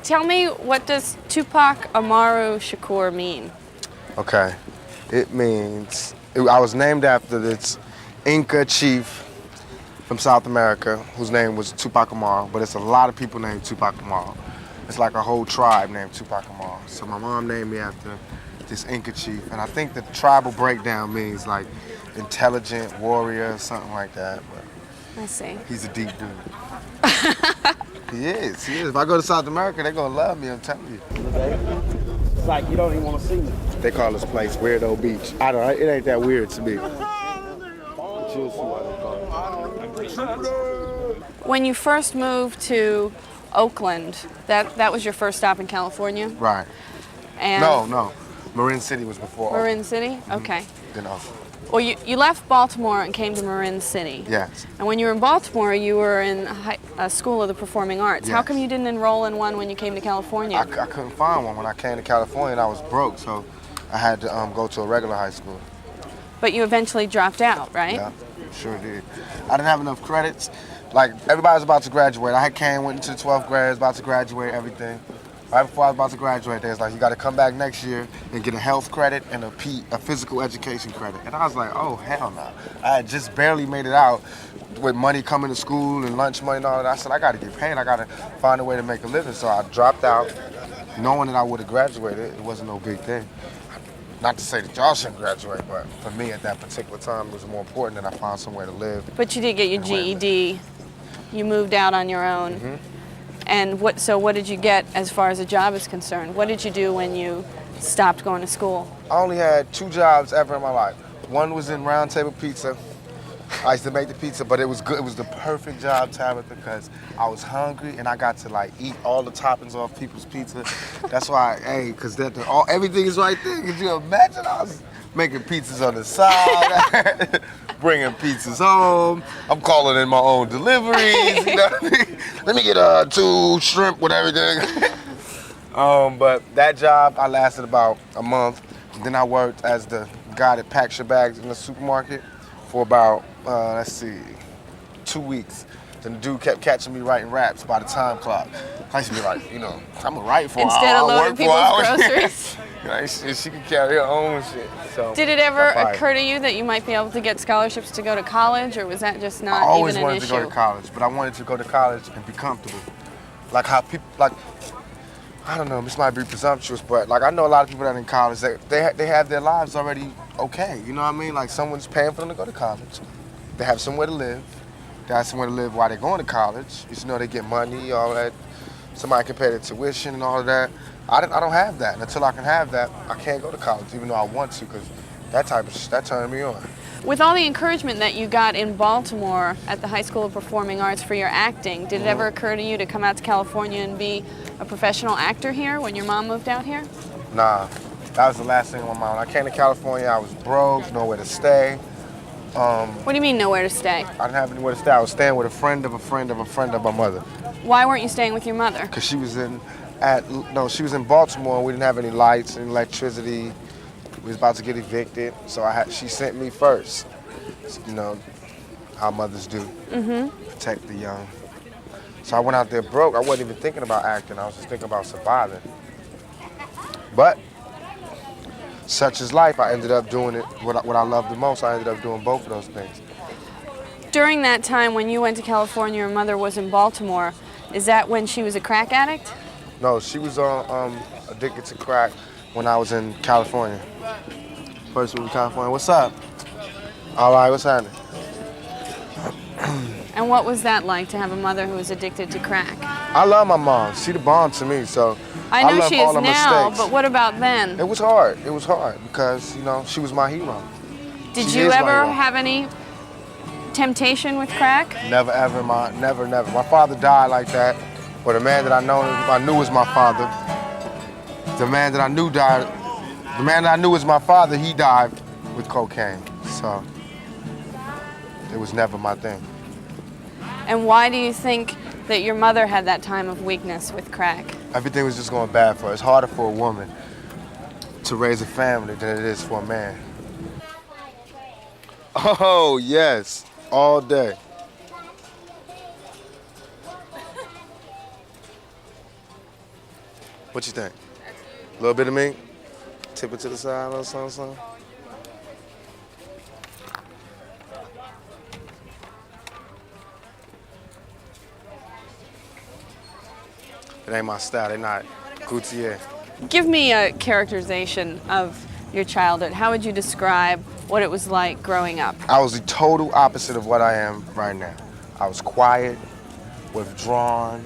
Tell me, what does Tupac Amaru Shakur mean? Okay, it means, I was named after this Inca chief from South America whose name was Tupac Amaru, but it's a lot of people named Tupac Amaru. It's like a whole tribe named Tupac Amaru. So my mom named me after this Inca chief, and I think the tribal breakdown means like intelligent warrior, something like that. But I see. he's a deep dude. He is. If I go to South America, they're gonna love me, I'm telling you. It's like you don't even want to see me. They call this place Weirdo Beach. I don't know, it ain't that weird to me. But you'll see why they call it. When you first moved to Oakland, that was your first stop in California? Right. And No. Marin City was before Marin Oakland. City? Okay. Then Oakland. Well, you left Baltimore and came to Marin City. Yes. And when you were in Baltimore, you were in a school of the performing arts. How Yes. come you didn't enroll in one when you came to California? I couldn't find one when I came to California, and I was broke, so I had to go to a regular high school. But you eventually dropped out, right? Yeah, sure did. I didn't have enough credits. Like, everybody was about to graduate. Went into the 12th grade, was about to graduate, everything. Right before I was about to graduate, they was like, you got to come back next year and get a health credit and a physical education credit. And I was like, oh, hell no. I had just barely made it out with money coming to school and lunch money and all that. I said, I got to get paid. I got to find a way to make a living. So I dropped out, knowing that I would have graduated. It wasn't no big thing. Not to say that y'all shouldn't graduate, but for me at that particular time, it was more important that I find somewhere to live. But you did get your GED. You moved out on your own. Mm-hmm. And what did you get as far as a job is concerned? What did you do when you stopped going to school? I only had 2 jobs ever in my life. One was in Round Table Pizza. I used to make the pizza, but it was good. It was the perfect job, Tabitha, because I was hungry and I got to like eat all the toppings off people's pizza. That's why, because everything is right there. Could you imagine? I was making pizzas on the side, bringing pizzas home. I'm calling in my own deliveries. You know what I mean? Let me get 2 shrimp with everything. But that job, I lasted about a month. Then I worked as the guy that packs your bags in the supermarket for about, 2 weeks. Then the dude kept catching me writing raps by the time clock. I used to be like, I'm gonna write for Instead of loading people's groceries. She could carry her own shit. So did it ever occur to you that you might be able to get scholarships to go to college, or was that just not even an issue? I always wanted to go to college, but I wanted to go to college and be comfortable. Like how people, I don't know, this might be presumptuous, but like I know a lot of people that are in college, they have their lives already okay, you know what I mean? Like someone's paying for them to go to college. They have somewhere to live. They have somewhere to live while they're going to college. They get money, all that. Somebody can pay their tuition and all of that. I don't have that. And until I can have that, I can't go to college, even though I want to, because that turned me on. With all the encouragement that you got in Baltimore at the High School of Performing Arts for your acting, did it ever occur to you to come out to California and be a professional actor here when your mom moved out here? Nah, that was the last thing on my mind. When I came to California, I was broke, nowhere to stay. What do you mean nowhere to stay? I didn't have anywhere to stay. I was staying with a friend of a friend of a friend of my mother. Why weren't you staying with your mother? Because she was in Baltimore. We didn't have any lights and electricity. We was about to get evicted, so she sent me first. How mothers do. Protect the young. So I went out there broke. I wasn't even thinking about acting. I was just thinking about surviving. But such is life. I ended up doing it, what I love the most. I ended up doing both of those things. During that time when you went to California, your mother was in Baltimore. Is that when she was a crack addict? No, she was addicted to crack when I was in California. First moved to California. What's up? All right, what's happening? And what was that like to have a mother who was addicted to crack? I love my mom. She the bomb to me, so I know love she all is her now, mistakes. but what about then? It was hard. It was hard because, she was my hero. Did She you is my ever hero. have any temptation with crack? Never ever, never. My father died like that, but the man that I knew was my father. The man that I knew was my father, he died with cocaine. So it was never my thing. And why do you think that your mother had that time of weakness with crack? Everything was just going bad for her. It's harder for a woman to raise a family than it is for a man. Oh, yes, all day. What you think? A little bit of meat? Tip it to the side, a little something, something. It ain't my style, they not Coutier. Give me a characterization of your childhood. How would you describe what it was like growing up? I was the total opposite of what I am right now. I was quiet, withdrawn.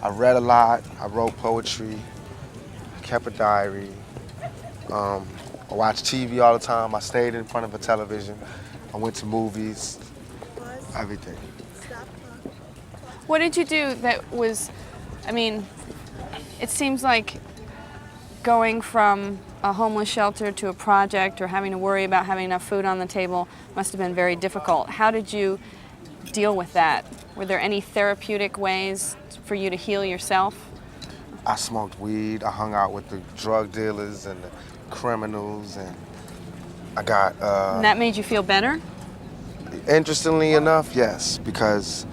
I read a lot. I wrote poetry. Kept a diary. I watched TV all the time. I stayed in front of a television. I went to movies. Everything. What did you do that was, I mean, it seems like going from a homeless shelter to a project or having to worry about having enough food on the table must have been very difficult. How did you deal with that? Were there any therapeutic ways for you to heal yourself? I smoked weed. I hung out with the drug dealers and the criminals, and I got. And that made you feel better? Interestingly enough, yes, because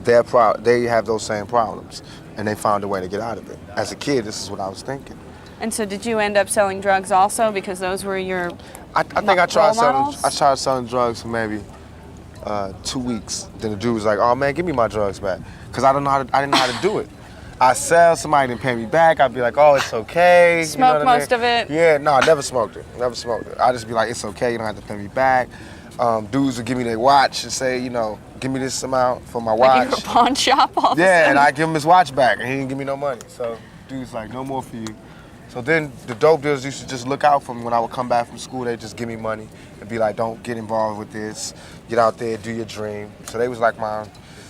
they have those same problems, and they found a way to get out of it. As a kid, this is what I was thinking. And so did you end up selling drugs also because those were your I think I tried role selling. models? I tried selling drugs for maybe 2 weeks. Then the dude was like, "Oh man, give me my drugs back," because I didn't know how to do it. I sell, somebody didn't pay me back. I'd be like, "Oh, it's okay." Smoke you know what most I mean? of it? Yeah, no, I never smoked it. Never smoked it. I just be like, "It's okay. You don't have to pay me back." Dudes would give me their watch and say, you know, "Give me this amount for my Like you watch." were a pawn shop all of a Yeah, sudden? and I give him his watch back, and he didn't give me no money. So dude's like, "No more for you." So then the dope dealers used to just look out for me when I would come back from school. They'd just give me money and be like, "Don't get involved with this. Get out there, do your dream." So they was like my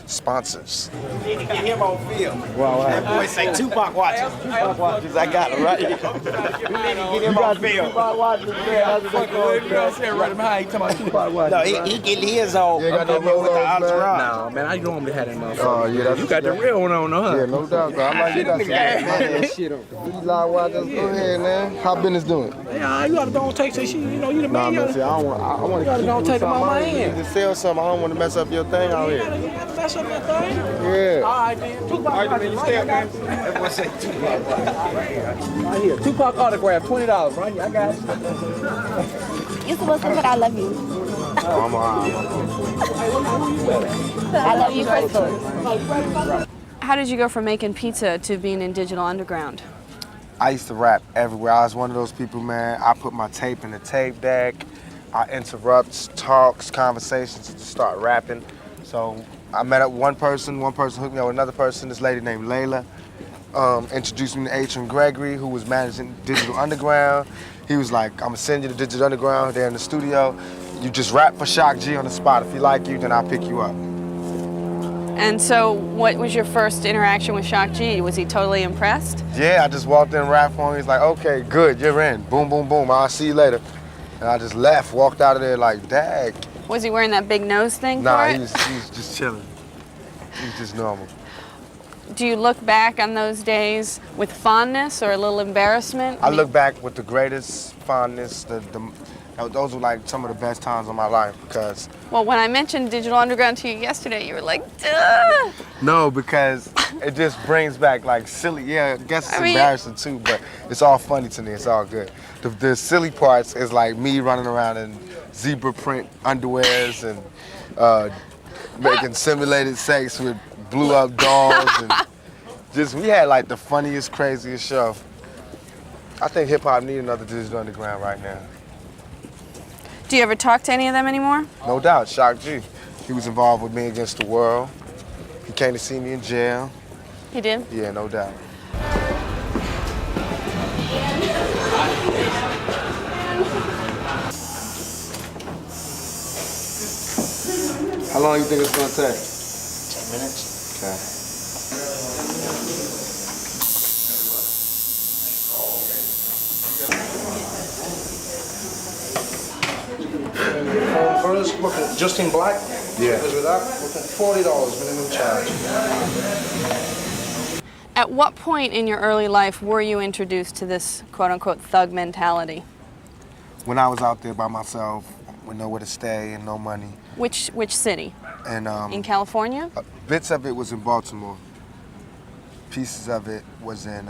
sponsors. You need to get him on film. That boy say Tupac watches. Tupac watches, I got it right. You need to get him on film. Tupac watches, man. That's what they call it. You know what I'm saying? Right behind, he talking about Tupac watches. No, he getting his on. You ain't got no up there with the Rolex, man? entourage. No, man, I normally had that motherfucker. Oh yeah, that's You got the real one on, huh? Yeah, no doubt. Though. I'm like, you got some that shit on. These live watches. Go ahead, man. How business doing? Yeah, you gotta don't take that shit. You know, you the Nah, man. man. You See, I want to gotta keep don't doing take 'em out my something. hand. You need to sell something. I don't want to mess up your thing out here. gotta mess up that thing. Yeah. All right, then. Tupac watches, right? I got it. That boy say Tupac watches. Right here. Tupac autograph, $20. Right here. I got it. You're supposed to put I love you. Oh, I'm I love you, Crystal. How did you go from making pizza to being in Digital Underground? I used to rap everywhere. I was one of those people, man. I put my tape in the tape deck. I interrupt talks, conversations to start rapping. So I met up one person hooked me up with another person, this lady named Layla. Introduced me to Adrian Gregory, who was managing Digital Underground. He was like, "I'm gonna send you to Digital Underground, they're in the studio. You just rap for Shock G on the spot. If he like you, then I'll pick you up." And so what was your first interaction with Shock G? Was he totally impressed? Yeah, I just walked in, rapped for him. He's like, "Okay, good, you're in. Boom, boom, boom. I'll see you later." And I just left, walked out of there like, "Dag." Was he wearing that big nose thing Nah, for he it? was just chilling. He was just normal. Do you look back on those days with fondness or a little embarrassment? I look back with the greatest fondness. Those were like some of the best times of my life because. Well, when I mentioned Digital Underground to you yesterday, you were like, duh! No, because it just brings back like silly. Yeah, I guess it's I mean- embarrassing too, but it's all funny to me. It's all good. The silly parts is like me running around in zebra print underwears and making simulated sex with blew up dolls and just we had like the funniest, craziest show. I think hip hop need another Digital Underground right now. Do you ever talk to any of them anymore? No doubt, Shock G. He was involved with Me Against the World. He came to see me in jail. He did? Yeah, no doubt. How long do you think it's gonna take? 10 minutes. Okay. First, look at just in black. Yeah. With that, look at $40 minimum charge. At what point in your early life were you introduced to this quote-unquote thug mentality? When I was out there by myself, with nowhere to stay and no money, Which city? and In California? bits of it was in Baltimore. Pieces of it was in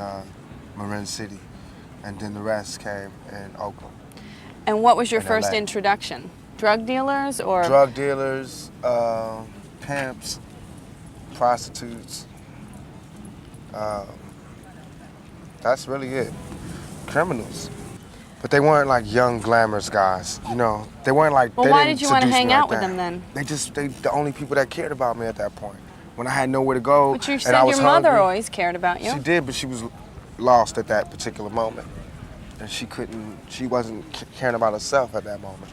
Marin City, and then the rest came in Oakland. And what was your In first LA. introduction? Drug dealers or? Drug dealers, pimps, prostitutes. That's really it. Criminals. But they weren't like young, glamorous guys, you know. They weren't like. Well, they why didn't did you want to seduce hang me out like with that. them then? They the only people that cared about me at that point. When I had nowhere to go, But you and said I was your mother hungry. always cared about you. She did, but she was lost at that particular moment, and she wasn't caring about herself at that moment.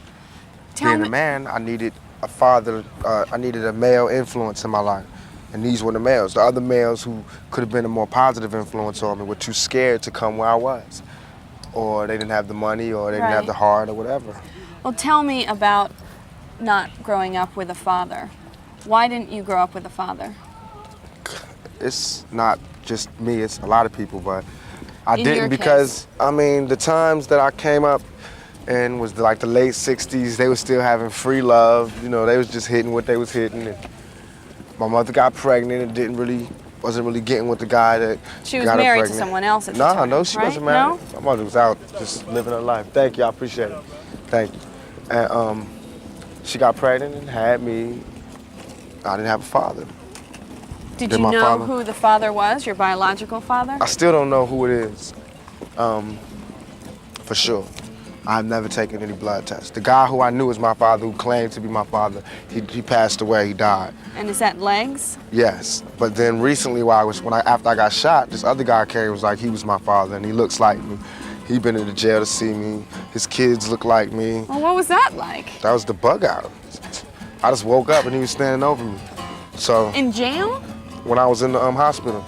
Tell Being me, a man, I needed a father. I needed a male influence in my life, and these were the males. The other males who could have been a more positive influence on me were too scared to come where I was, or they didn't have the money, or they didn't have Right. the heart, or whatever. well, tell me about not growing up with a father. Why didn't you grow up with a father? It's not just me, it's a lot of people, but I In your didn't case. because, I mean, the times that I came up and was like the late 60s, they were still having free love, you know, they was just hitting what they was hitting. And my mother got pregnant and wasn't really getting with the guy that She was got her married to pregnant. someone else at the No, time, no, she right? wasn't married. No? My mother was out just living her life. Thank you, I appreciate it. Thank you. And she got pregnant and had me. I didn't have a father. Did Did you my know father- who the father was, your biological father? I still don't know who it is, for sure. I've never taken any blood tests. The guy who I knew was my father, who claimed to be my father, he passed away, he died. And is that legs? Yes, but then recently after I got shot, this other guy came and was like, he was my father and he looks like me. He been in the jail to see me. His kids look like me. Well, what was that like? That was the bug out. I just woke up and he was standing over me. So In jail? when I was in the hospital,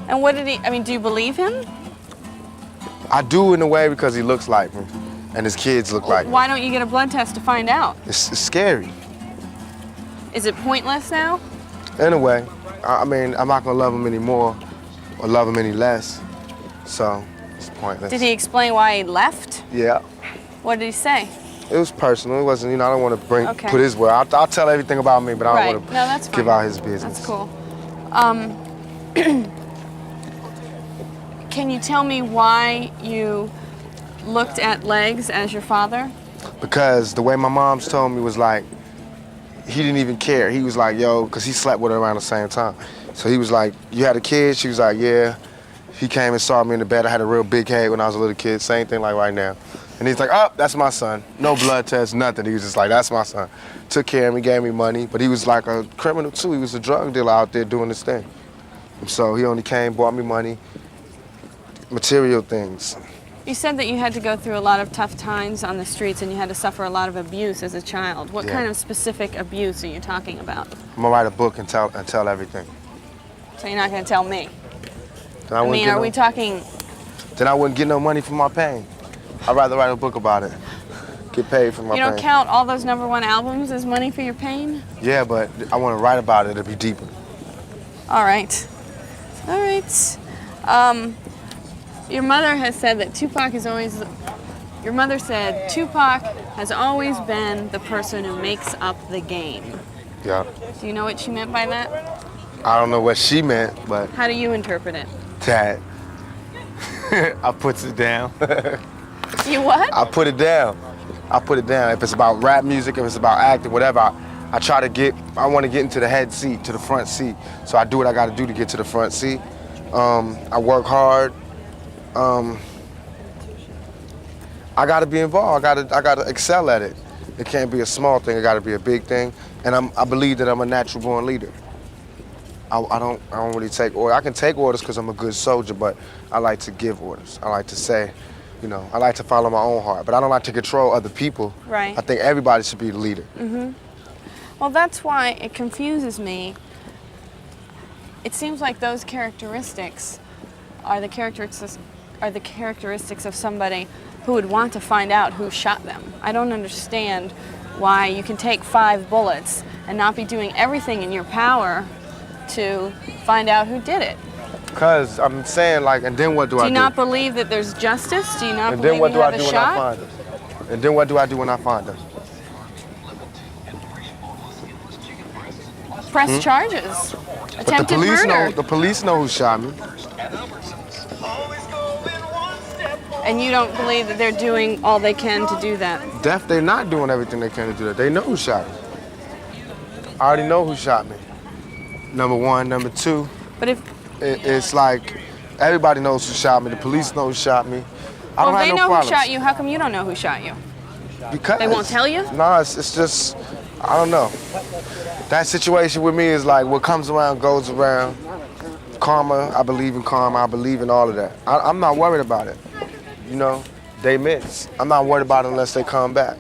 And what did do you believe him? I do in a way because he looks like me and his kids look like me. Why don't you get a blood test to find out? It's scary. Is it pointless now? In a way, I mean, I'm not gonna love him anymore or love him any less, so it's pointless. Did he explain why he left? Yeah, What did he say? it was personal. It wasn't, I don't want to Okay. put his word. I'll tell everything about me, but I Right. don't want to No, that's give fine. out his business. That's cool. Can you tell me why you looked at legs as your father? Because the way my mom's told me was like, he didn't even care. He was like, yo, because he slept with her around the same time. So he was like, you had a kid? She was like, yeah. He came and saw me in the bed. I had a real big head when I was a little kid, same thing like right now. And he's like, oh, that's my son. No blood test, nothing. He was just like, that's my son. Took care of me, gave me money, but he was like a criminal too. He was a drug dealer out there doing his thing. And so he only came, bought me money, material things. You said that you had to go through a lot of tough times on the streets and you had to suffer a lot of abuse as a child. What Yeah. kind of specific abuse are you talking about? I'm gonna write a book and tell everything. So you're not going to tell me? Then I wouldn't mean, get are no- we talking? Then I wouldn't get no money for my pain. I'd rather write a book about it. Get paid for my You don't pain. count all those #1 albums as money for your pain? Yeah, but I want to write about it to be deeper. All right. All right. Your mother has said that Tupac is always. Your mother said Tupac has always been the person who makes up the game. Yeah. Do you know what she meant by that? I don't know what she meant, but How do you interpret it? that I puts it down. You what? I put it down. I put it down. If it's about rap music, if it's about acting, whatever, I want to get into the head seat, to the front seat. So I do what I got to do to get to the front seat. I work hard. I got to be involved. I got to excel at it. It can't be a small thing. It got to be a big thing. And I believe that I'm a natural born leader. I don't really take orders. I can take orders because I'm a good soldier, but I like to give orders. I like to say, I like to follow my own heart, but I don't like to control other people. Right. I think everybody should be the leader. Well, that's why it confuses me. It seems like those characteristics are the characteristics of somebody who would want to find out who shot them. I don't understand why you can take 5 bullets and not be doing everything in your power to find out who did it. Because I'm saying, and then what do I Do do? you not believe that there's justice? Do you not And believe then what you do I have do a when I shot? find them? And then what do I do when I find them? Press charges. But the Attempted police murder. know who shot me. And you don't believe that they're doing all they can to do that? They're not doing everything they can to do that. They know who shot me. I already know who shot me. Number one. Number two, But if it's like everybody knows who shot me. The police know who shot me. I don't if have they no know problems. who shot you, how come you don't know who shot you? Because They won't tell you? No, it's just, I don't know. That situation with me is like what comes around goes around. Karma, I believe in karma. I believe in all of that. I'm not worried about it. You know, they miss. I'm not worried about it unless they come back.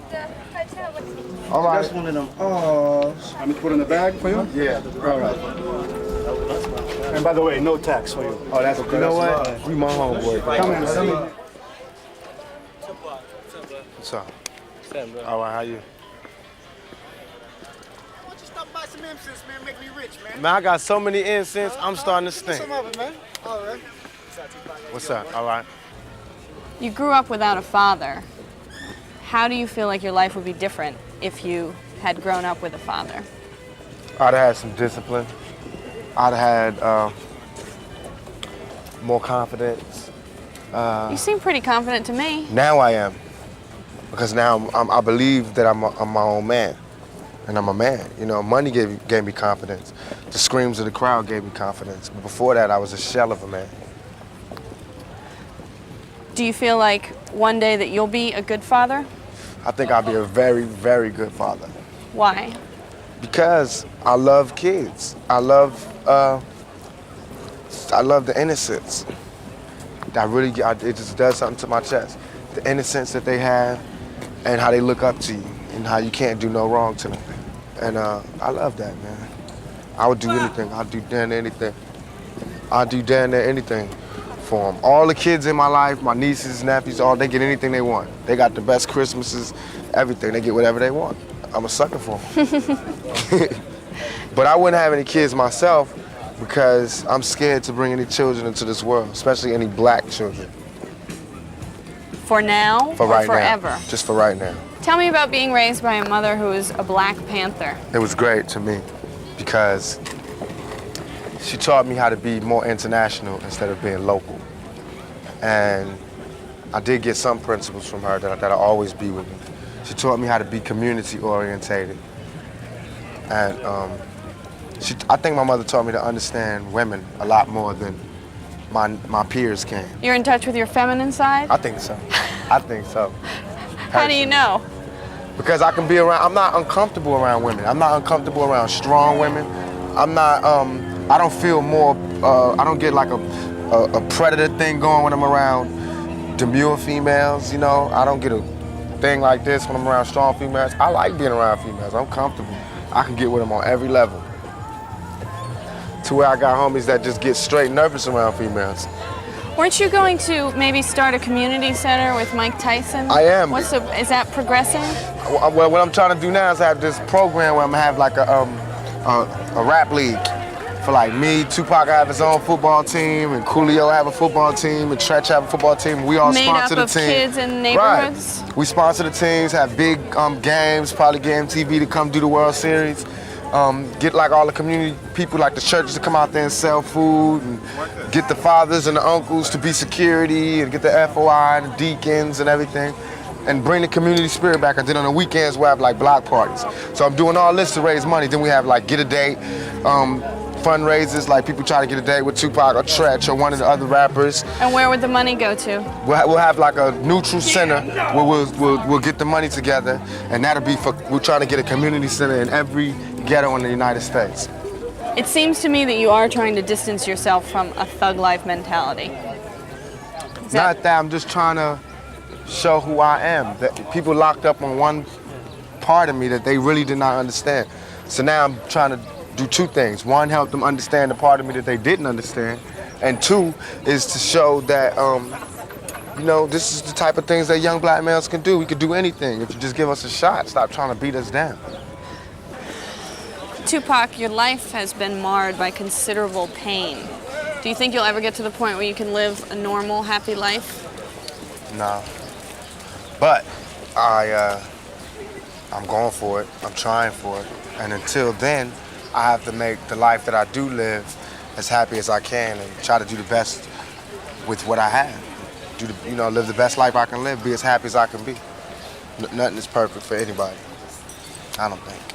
All right. That's one of them. Oh, I'm gonna put in the bag for you? Yeah. All right. And by the way, no tax for you. Oh, that's okay. You know what? You my homeboy. Come in, come in. What's up? All right, how you? some incense, man. Make me rich, man. Man, I got so many incense, I'm starting to stink. Some of it, man. All right. What's up? All right. You grew up without a father. How do you feel like your life would be different if you had grown up with a father? I'd have had some discipline. I'd have had more confidence. You seem pretty confident to me. Now I am, because now I believe that I'm my own man, and I'm a man. You know, money gave me confidence. The screams of the crowd gave me confidence. But before that, I was a shell of a man. Do you feel like one day that you'll be a good father? I think I'll be a very, very good father. Why? Because I love kids. I love the innocence. It just does something to my chest. The innocence that they have, and how they look up to you, and how you can't do no wrong to them. And I love that, man. I would do anything. I'd do damn near anything. I'd do damn near anything for them. All the kids in my life, my nieces, nephews, they get anything they want. They got the best Christmases, everything. They get whatever they want. I'm a sucker for them. But I wouldn't have any kids myself because I'm scared to bring any children into this world, especially any black children. For now For or right forever? now. Just for right now. Tell me about being raised by a mother who is a Black Panther. It was great to me because she taught me how to be more international instead of being local. And I did get some principles from her that'll always be with me. She taught me how to be community orientated. And I think my mother taught me to understand women a lot more than my peers can. You're in touch with your feminine side? I think so. I think so. How do you know? Because I can be around, I'm not uncomfortable around women. I'm not uncomfortable around strong women. I'm not, I don't feel more, I don't get like a predator thing going when I'm around demure females, you know? I don't get a thing like this when I'm around strong females. I like being around females, I'm comfortable. I can get with them on every level. To where I got homies that just get straight nervous around females. Weren't you going to maybe start a community center with Mike Tyson? I am. Is that progressing? Well, what I'm trying to do now is have this program where I'm gonna have like a rap league for like me. Tupac have his own football team, and Coolio have a football team, and Tretch have a football team. We all Made sponsor up the of team. kids in neighborhoods? Right. We sponsor the teams, have big games, probably get MTV to come do the World Series. Get like all the community people, like the churches to come out there and sell food, and get the fathers and the uncles to be security, and get the FOI and the deacons and everything, and bring the community spirit back. And then on the weekends we'll have like block parties. So I'm doing all this to raise money. Then we have like Get a Date, fundraisers, like people try to get a date with Tupac or Tretch or one of the other rappers. And where would the money go to? We'll have like a neutral center where we'll get the money together, and that'll be for, we're trying to get a community center in every ghetto in the United States. It seems to me that you are trying to distance yourself from a thug life mentality. Not that, I'm just trying to show who I am. That people locked up on one part of me that they really did not understand. So now I'm trying to do two things. One, help them understand the part of me that they didn't understand. And two, is to show that, you know, this is the type of things that young black males can do. We can do anything if you just give us a shot. Stop trying to beat us down. Tupac, your life has been marred by considerable pain. Do you think you'll ever get to the point where you can live a normal, happy life? No. But I'm going for it. I'm trying for it. And until then, I have to make the life that I do live as happy as I can and try to do the best with what I have. Live the best life I can live, be as happy as I can be. Nothing is perfect for anybody, I don't think.